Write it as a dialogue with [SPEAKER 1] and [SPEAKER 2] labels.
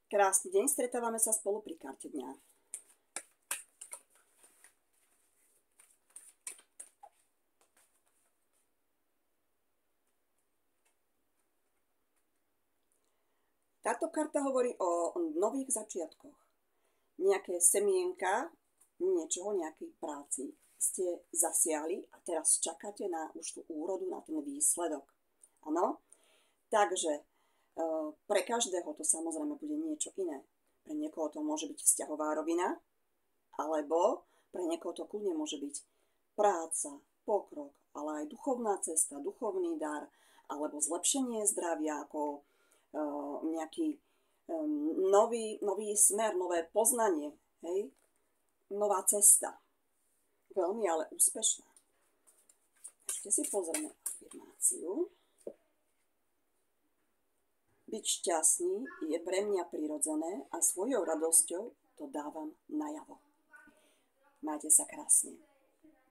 [SPEAKER 1] Krásny deň, stretávame sa spolu pri karte dňa. Táto karta hovorí o nových začiatkoch. Nejaké semienka niečoho, nejakej práci ste zasiali a teraz čakáte na už tú úrodu, na ten výsledok. Áno? Takže pre každého to samozrejme bude niečo iné. Pre niekoho to môže byť vzťahová rovina, alebo pre niekoho to kľudne môže byť práca, pokrok, ale aj duchovná cesta, duchovný dar, alebo zlepšenie zdravia, ako nejaký nový smer, nové poznanie, hej? Nová cesta. Veľmi ale úspešná. Ešte si pozrieme afirmáciu. Byť šťastný je pre mňa prirodzené a svojou radosťou to dávam najavo. Majte sa krásne.